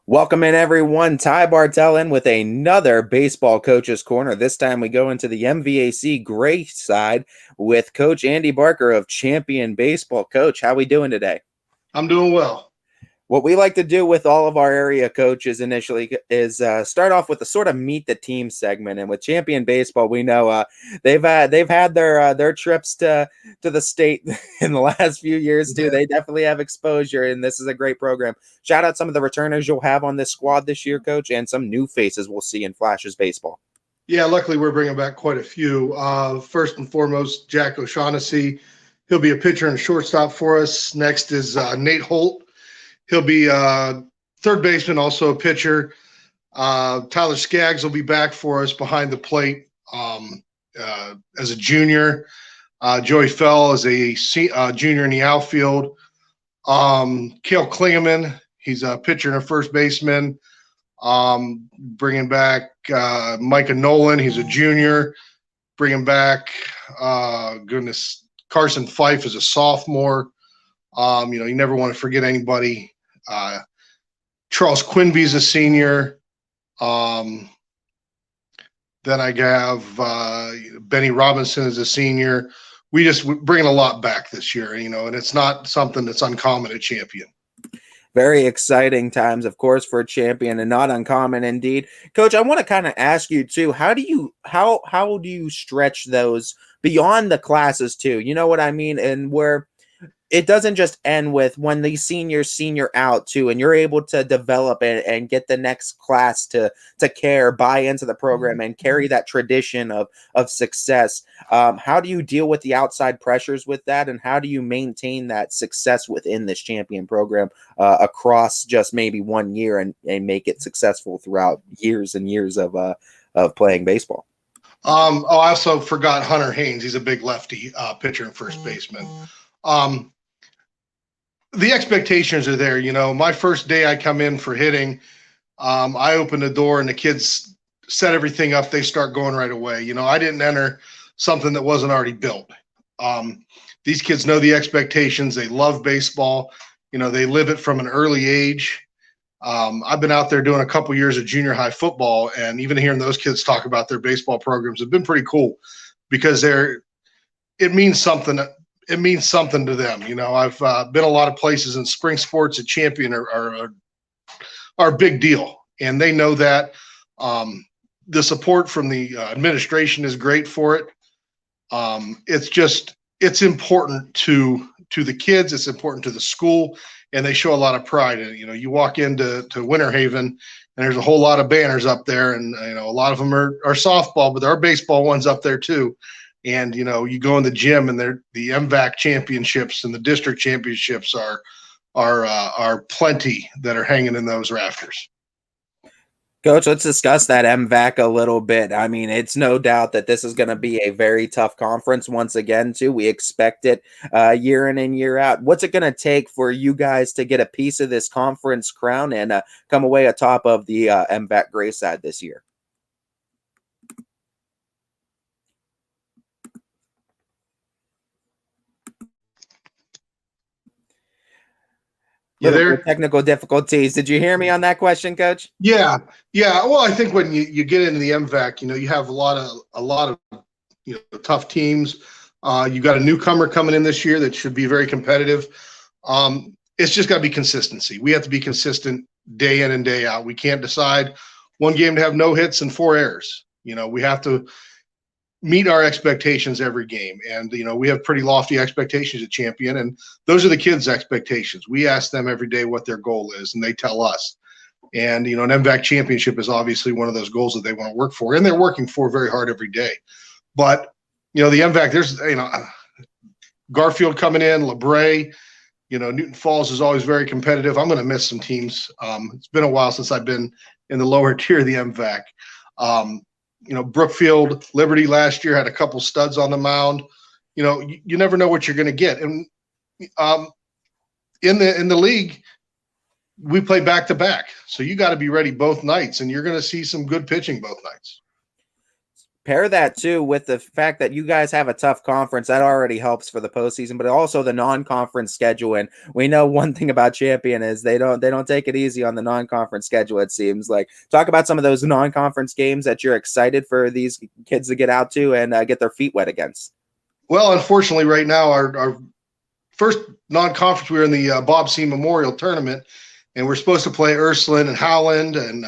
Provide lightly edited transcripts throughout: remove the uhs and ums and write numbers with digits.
Welcome in, everyone. Ty Bartell in with another Baseball Coaches Corner. This time we go into the MVAC gray side with Coach Andy Barker of Champion Baseball. Coach, how we doing today? I'm doing well. What we like to do with all of our area coaches initially is start off with a sort of meet the team segment. And with Champion Baseball, we know they've had their trips to the state in the last few years too. Yeah. They definitely have exposure, and this is a great program. Shout out some of the returners you'll have on this squad this year, Coach, and some new faces we'll see in Flashes baseball. Yeah, luckily we're bringing back quite a few. First and foremost, Jack O'Shaughnessy. He'll be a pitcher and shortstop for us. Next is Nate Holt. He'll be third baseman, also a pitcher. Tyler Skaggs will be back for us behind the plate as a junior. Joey Fell is a junior in the outfield. Cale Klingeman, he's a pitcher and a first baseman. Bringing back Micah Nolan, he's a junior. Bringing back, Carson Fife is a sophomore. You never want to forget anybody. Charles Quinby's a senior. Then I have Benny Robinson as a senior. We just bringing a lot back this year, and it's not something that's uncommon at Champion. Very exciting times, of course, for a Champion, and not uncommon indeed. Coach, I want to kind of ask you too, how do you stretch those beyond the classes too? You know what I mean? And where it doesn't just end with when the senior out too, and you're able to develop and get the next class to care, buy into the program, and carry that tradition of success. How do you deal with the outside pressures with that, and how do you maintain that success within this Champion program across just maybe 1 year and make it successful throughout years and years of playing baseball? I also forgot Hunter Haynes. He's a big lefty pitcher and first baseman. The expectations are there. My first day I come in for hitting, I open the door and the kids set everything up. They start going right away. I didn't enter something that wasn't already built. These kids know the expectations. They love baseball. They live it from an early age. I've been out there doing a couple years of junior high football, and even hearing those kids talk about their baseball programs have been pretty cool because it means something. It means something to them. I've been a lot of places, and spring sports at Champion are a big deal, and they know that. The support from the administration is great for it. It's important to the kids. It's important to the school, and they show a lot of pride in it. You walk into Winter Haven, and there's a whole lot of banners up there, and a lot of them are softball, but there are baseball ones up there too. And you go in the gym, and the MVAC championships and the district championships are plenty that are hanging in those rafters. Coach, let's discuss that MVAC a little bit. I mean, it's no doubt that this is going to be a very tough conference once again, too. We expect it year in and year out. What's it going to take for you guys to get a piece of this conference crown and come away atop of the MVAC gray side this year? Technical difficulties. Did you hear me on that question, Coach? Yeah. Well, I think when you get into the MVAC, you have a lot of tough teams. You got a newcomer coming in this year that should be very competitive. It's just got to be consistency. We have to be consistent day in and day out. We can't decide one game to have no hits and 4 errors. We have to meet our expectations every game. And, we have pretty lofty expectations at Champion, and those are the kids' expectations. We ask them every day what their goal is, and they tell us. And, an MVAC championship is obviously one of those goals that they want to work for, and they're working for very hard every day. But, the MVAC, there's, Garfield coming in, LeBray, Newton Falls is always very competitive. I'm going to miss some teams. It's been a while since I've been in the lower tier of the MVAC. Brookfield, Liberty last year had a couple studs on the mound. You never know what you're going to get. And in the league, we play back to back. So you got to be ready both nights, and you're going to see some good pitching both nights. pair that too with the fact that you guys have a tough conference. That already helps for the postseason, but also the non-conference schedule. And we know one thing about Champion is they don't take it easy on the non-conference schedule. It seems like. Talk about some of those non-conference games that you're excited for these kids to get out to and get their feet wet against. Well, unfortunately, right now our first non-conference, we were in the Bob C. Memorial Tournament, and we're supposed to play Ursuline and Howland and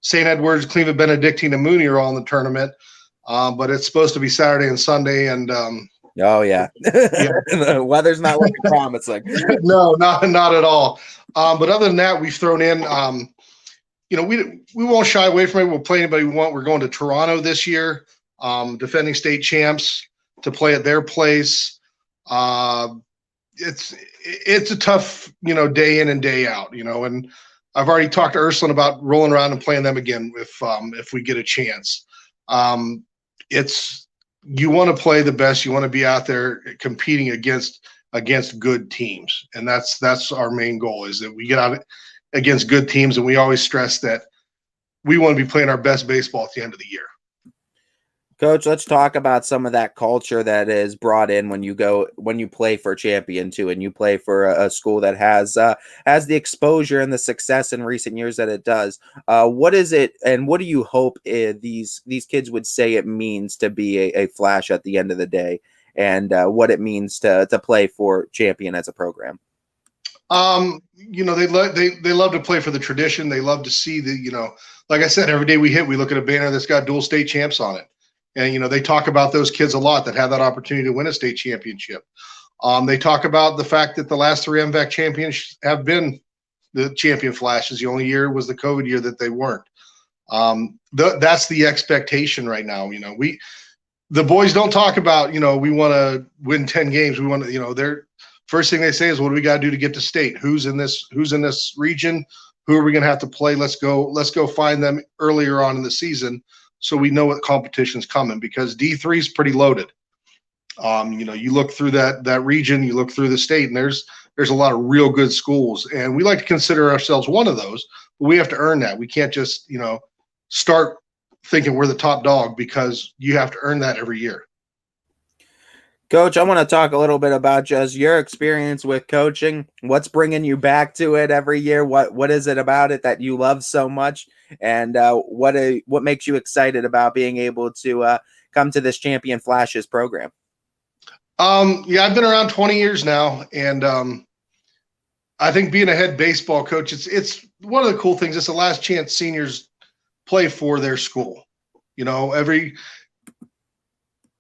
St. Edwards, Cleveland Benedictine, and Mooney are all in the tournament. But it's supposed to be Saturday and Sunday, and oh yeah, the weather's not looking promising. No, not at all. But other than that, we've thrown in. We won't shy away from it. We'll play anybody we want. We're going to Toronto this year, defending state champs, to play at their place. It's a tough, day in and day out, and I've already talked to Ursuline about rolling around and playing them again if we get a chance. You want to play the best. You want to be out there competing against good teams, and that's our main goal, is that we get out against good teams, and we always stress that we want to be playing our best baseball at the end of the year. Coach, let's talk about some of that culture that is brought in when you play for Champion too, and you play for a school that has the exposure and the success in recent years that it does. What is it, and what do you hope these kids would say it means to be a Flash at the end of the day, and what it means to play for Champion as a program? They love to play for the tradition. They love to see like I said, every day we look at a banner that's got dual state champs on it. And, they talk about those kids a lot that have that opportunity to win a state championship. They talk about the fact that the last 3 MVAC champions have been the Champion Flashes. The only year was the COVID year that they weren't. That's the expectation right now. The boys don't talk about, we want to win 10 games. We want to, their first thing they say is, what do we got to do to get to state? Who's in this region? Who are we going to have to play? Let's go find them earlier on in the season, so we know what competition's coming, because D3 is pretty loaded. You look through that region, you look through the state, and there's a lot of real good schools, and we like to consider ourselves one of those, but we have to earn that. We can't just, start thinking we're the top dog, because you have to earn that every year. Coach, I want to talk a little bit about just your experience with coaching. What's bringing you back to it every year? What is it about it that you love so much? And what makes you excited about being able to come to this Champion Flashes program? I've been around 20 years now, and I think being a head baseball coach, it's one of the cool things. It's the last chance seniors play for their school.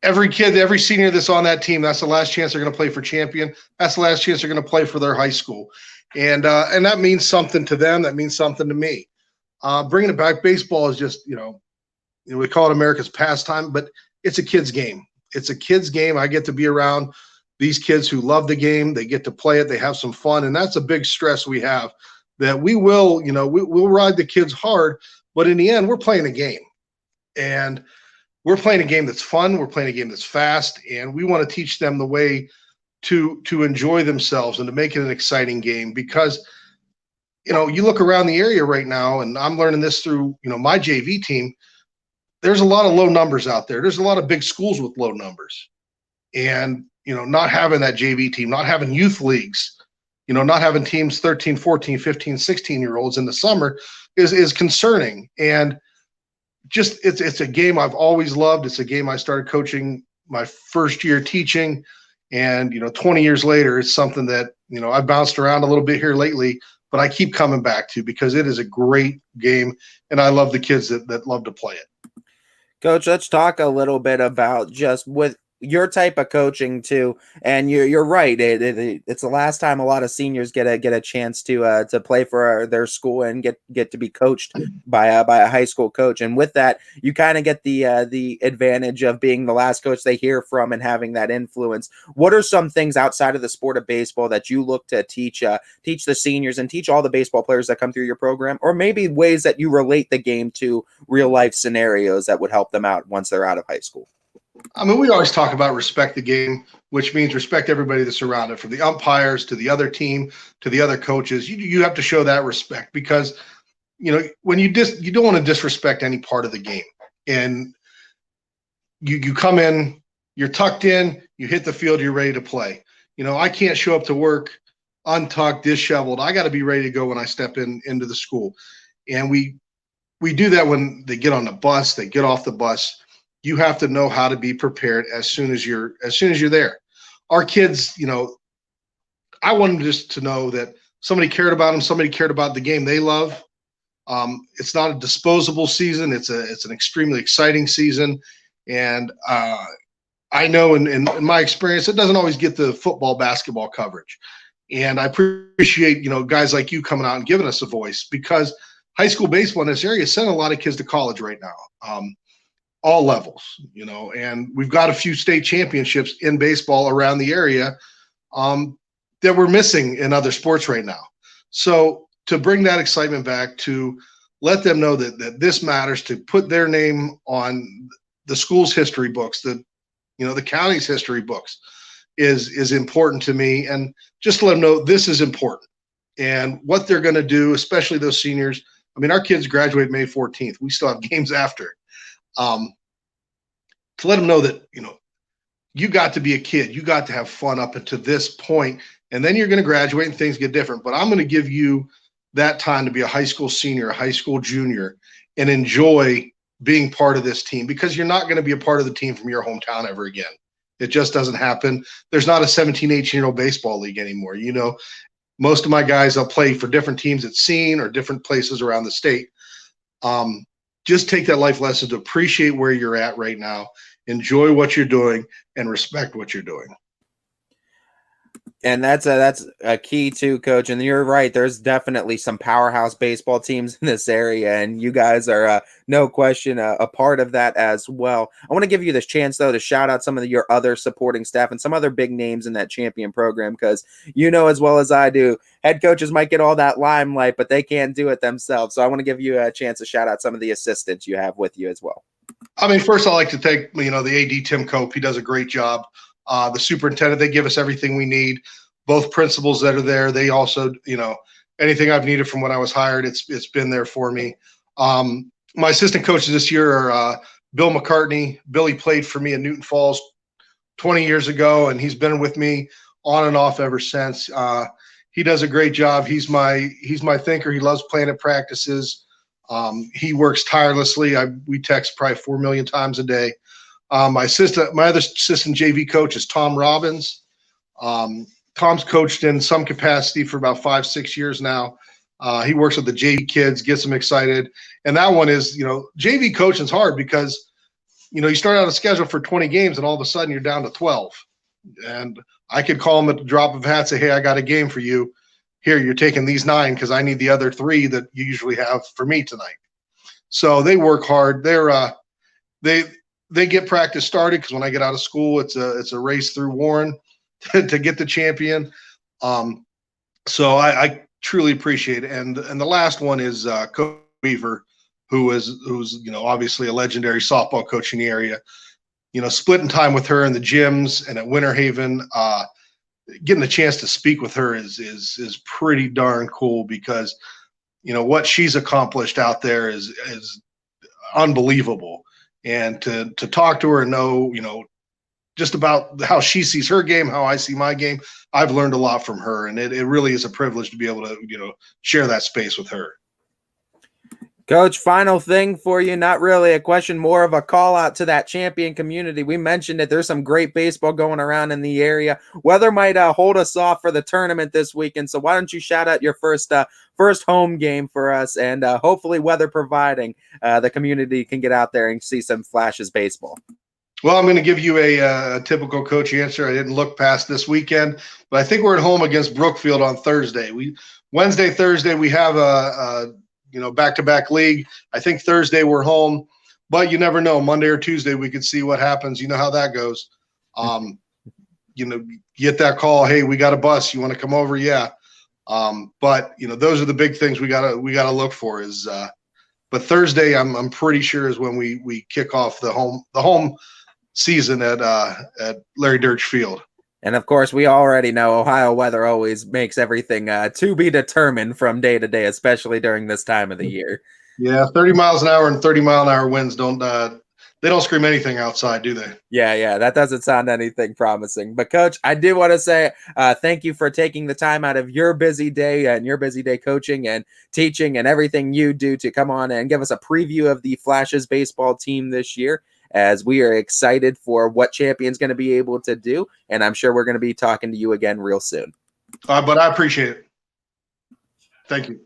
Every kid, every senior that's on that team, that's the last chance they're going to play for Champion. That's the last chance they're going to play for their high school. And that means something to them. That means something to me. Bringing it back, baseball is just, we call it America's pastime, but it's a kid's game. It's a kid's game. I get to be around these kids who love the game. They get to play it. They have some fun. And that's a big stress we have, that we will, we'll ride the kids hard, but in the end, we're playing a game. And we're playing a game that's fun. We're playing a game that's fast, and we want to teach them the way to enjoy themselves and to make it an exciting game. Because, you look around the area right now, and I'm learning this through, my JV team. There's a lot of low numbers out there. There's a lot of big schools with low numbers, and, not having that JV team, not having youth leagues, not having teams 13, 14, 15, 16-year-olds in the summer is concerning. And just it's a game I've always loved. It's a game I started coaching my first year teaching, and 20 years later, it's something that I've bounced around a little bit here lately, but I keep coming back to, because it is a great game, and I love the kids that love to play it. Coach, let's talk a little bit about just with your type of coaching too, and you're right. It's the last time a lot of seniors get a chance to play for their school and get to be coached by a high school coach. And with that, you kind of get the advantage of being the last coach they hear from and having that influence. What are some things outside of the sport of baseball that you look to teach the seniors and teach all the baseball players that come through your program, or maybe ways that you relate the game to real life scenarios that would help them out once they're out of high school? We always talk about respect the game, which means respect everybody that's around it, from the umpires to the other team to the other coaches. You have to show that respect, because when you don't want to disrespect any part of the game. And you come in, you're tucked in, you hit the field, you're ready to play. I can't show up to work untucked, disheveled. I got to be ready to go when I step into the school. And we do that when they get on the bus, they get off the bus. You have to know how to be prepared as soon as you're there. Our kids, I want them just to know that somebody cared about them, somebody cared about the game they love. It's not a disposable season. It's an extremely exciting season. And I know in my experience, it doesn't always get the football, basketball coverage. And I appreciate, guys like you coming out and giving us a voice, because high school baseball in this area is sending a lot of kids to college right now, all levels, and we've got a few state championships in baseball around the area that we're missing in other sports right now. So to bring that excitement back, to let them know that this matters, to put their name on the school's history books, the county's history books is important to me. And just to let them know this is important and what they're going to do, especially those seniors. I mean, our kids graduate May 14th. We still have games after. To let them know that, you got to be a kid. You got to have fun up until this point, and then you're going to graduate and things get different. But I'm going to give you that time to be a high school senior, a high school junior, and enjoy being part of this team, because you're not going to be a part of the team from your hometown ever again. It just doesn't happen. There's not a 17, 18-year-old baseball league anymore. Most of my guys, they'll play for different teams at Scene or different places around the state. Just take that life lesson to appreciate where you're at right now, enjoy what you're doing, and respect what you're doing. And that's a key too, Coach. And you're right. There's definitely some powerhouse baseball teams in this area, and you guys are no question a part of that as well. I want to give you this chance though to shout out some of your other supporting staff and some other big names in that champion program, because as well as I do, head coaches might get all that limelight, but they can't do it themselves. So I want to give you a chance to shout out some of the assistants you have with you as well. I mean, first I'd like to thank the AD Tim Cope. He does a great job. The superintendent, they give us everything we need. Both principals that are there, they also, anything I've needed from when I was hired, it's been there for me. My assistant coaches this year are Bill McCartney. Billy played for me in Newton Falls 20 years ago, and he's been with me on and off ever since. He does a great job. He's my thinker. He loves playing at practices. He works tirelessly. We text probably 4 million times a day. My other assistant JV coach is Tom Robbins. Tom's coached in some capacity for about 5-6 years now. He works with the JV kids, gets them excited. And that one is, JV coaching is hard because, you start out a schedule for 20 games and all of a sudden you're down to 12. And I could call them at the drop of a hat, say, hey, I got a game for you. Here, you're taking these 9 because I need the other 3 that you usually have for me tonight. So they work hard. They get practice started because when I get out of school, it's a race through Warren to get the champion. So I truly appreciate it. And the last one is Coach Weaver, who's obviously a legendary softball coach in the area. Splitting time with her in the gyms and at Winter Haven, getting a chance to speak with her is pretty darn cool, because what she's accomplished out there is unbelievable. And to talk to her and know just about how she sees her game, how I see my game, I've learned a lot from her, and it really is a privilege to be able to share that space with her. Coach, final thing for you, not really a question, more of a call out to that champion community. We mentioned that there's some great baseball going around in the area. Weather might hold us off for the tournament this weekend, so why don't you shout out your first home game for us, and hopefully weather providing, the community can get out there and see some flashes baseball. Well, I'm going to give you a typical coach answer. I didn't look past this weekend, but I think we're at home against Brookfield on Thursday. Wednesday, Thursday, we have a back-to-back league. I think Thursday we're home, but you never know. Monday or Tuesday we could see what happens. You know how that goes. Get that call. Hey, we got a bus. You want to come over? Yeah. But those are the big things we gotta look for. But Thursday, I'm pretty sure is when we kick off the home season at Larry Dirch Field. And of course, we already know Ohio weather always makes everything to be determined from day to day, especially during this time of the year. Yeah, 30 miles an hour and 30-mile-an-hour winds don't they don't scream anything outside, do they? Yeah, that doesn't sound anything promising. But Coach, I do want to say thank you for taking the time out of your busy day and your busy day coaching and teaching and everything you do to come on and give us a preview of the Flashes baseball team this year, as we are excited for what Champion's going to be able to do. And I'm sure we're going to be talking to you again real soon. But I appreciate it. Thank you.